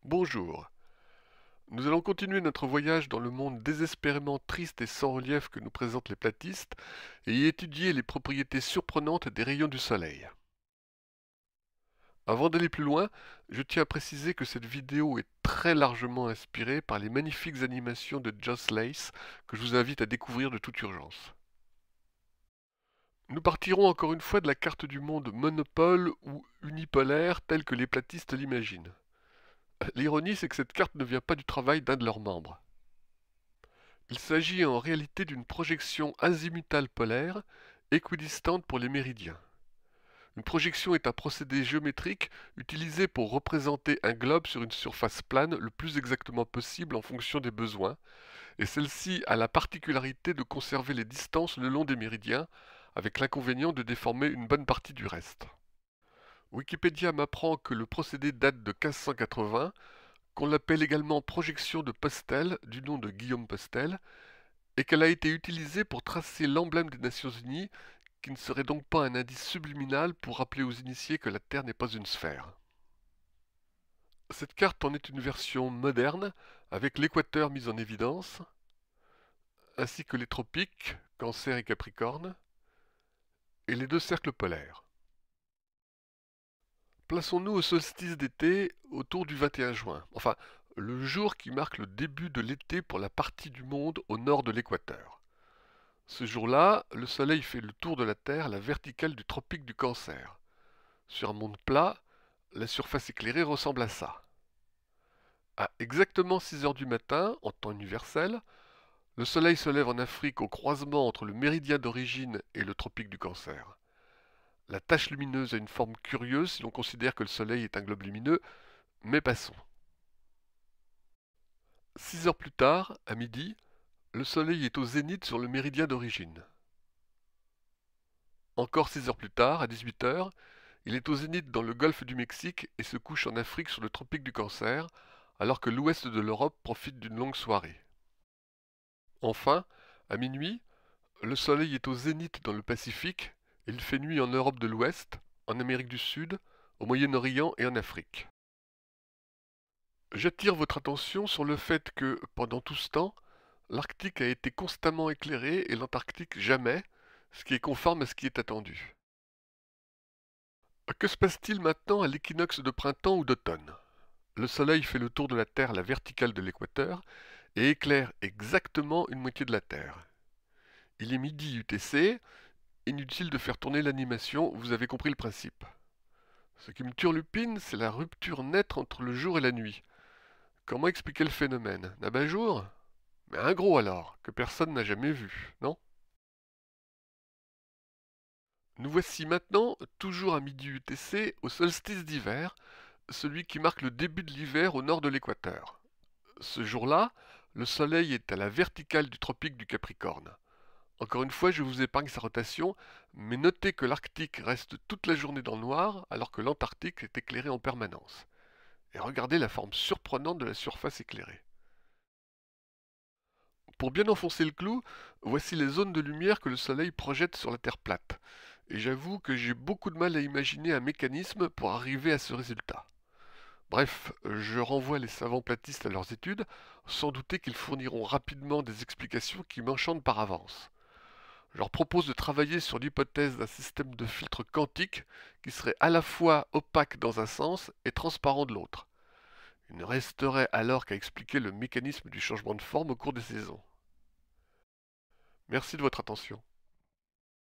Bonjour. Nous allons continuer notre voyage dans le monde désespérément triste et sans relief que nous présentent les platistes et y étudier les propriétés surprenantes des rayons du soleil. Avant d'aller plus loin, je tiens à préciser que cette vidéo est très largement inspirée par les magnifiques animations de Joss Lace que je vous invite à découvrir de toute urgence. Nous partirons encore une fois de la carte du monde monopole ou unipolaire telle que les platistes l'imaginent. L'ironie, c'est que cette carte ne vient pas du travail d'un de leurs membres. Il s'agit en réalité d'une projection azimutale polaire, équidistante pour les méridiens. Une projection est un procédé géométrique utilisé pour représenter un globe sur une surface plane le plus exactement possible en fonction des besoins, et celle-ci a la particularité de conserver les distances le long des méridiens, avec l'inconvénient de déformer une bonne partie du reste. Wikipédia m'apprend que le procédé date de 1580, qu'on l'appelle également projection de Postel, du nom de Guillaume Postel, et qu'elle a été utilisée pour tracer l'emblème des Nations Unies, qui ne serait donc pas un indice subliminal pour rappeler aux initiés que la Terre n'est pas une sphère. Cette carte en est une version moderne, avec l'équateur mis en évidence, ainsi que les tropiques, Cancer et Capricorne, et les deux cercles polaires. Plaçons-nous au solstice d'été autour du 21 juin, enfin le jour qui marque le début de l'été pour la partie du monde au nord de l'équateur. Ce jour-là, le Soleil fait le tour de la Terre à la verticale du tropique du Cancer. Sur un monde plat, la surface éclairée ressemble à ça. À exactement 6 heures du matin, en temps universel, le Soleil se lève en Afrique au croisement entre le méridien d'origine et le tropique du Cancer. La tache lumineuse a une forme curieuse si l'on considère que le Soleil est un globe lumineux, mais passons. 6 heures plus tard, à midi, le Soleil est au zénith sur le méridien d'origine. Encore 6 heures plus tard, à 18 heures, il est au zénith dans le golfe du Mexique et se couche en Afrique sur le tropique du Cancer, alors que l'ouest de l'Europe profite d'une longue soirée. Enfin, à minuit, le Soleil est au zénith dans le Pacifique et il fait nuit en Europe de l'Ouest, en Amérique du Sud, au Moyen-Orient et en Afrique. J'attire votre attention sur le fait que, pendant tout ce temps, l'Arctique a été constamment éclairé et l'Antarctique jamais, ce qui est conforme à ce qui est attendu. Que se passe-t-il maintenant à l'équinoxe de printemps ou d'automne? Le Soleil fait le tour de la Terre à la verticale de l'équateur et éclaire exactement une moitié de la Terre. Il est midi UTC, inutile de faire tourner l'animation, vous avez compris le principe. Ce qui me turlupine, c'est la rupture nette entre le jour et la nuit. Comment expliquer le phénomène? D'abat-jour? Mais un gros alors, que personne n'a jamais vu, non? Nous voici maintenant, toujours à midi UTC, au solstice d'hiver, celui qui marque le début de l'hiver au nord de l'équateur. Ce jour-là, le Soleil est à la verticale du tropique du Capricorne. Encore une fois, je vous épargne sa rotation, mais notez que l'Arctique reste toute la journée dans le noir, alors que l'Antarctique est éclairé en permanence. Et regardez la forme surprenante de la surface éclairée. Pour bien enfoncer le clou, voici les zones de lumière que le Soleil projette sur la Terre plate. Et j'avoue que j'ai beaucoup de mal à imaginer un mécanisme pour arriver à ce résultat. Bref, je renvoie les savants platistes à leurs études, sans douter qu'ils fourniront rapidement des explications qui m'enchantent par avance. Je leur propose de travailler sur l'hypothèse d'un système de filtre quantique qui serait à la fois opaque dans un sens et transparent de l'autre. Il ne resterait alors qu'à expliquer le mécanisme du changement de forme au cours des saisons. Merci de votre attention.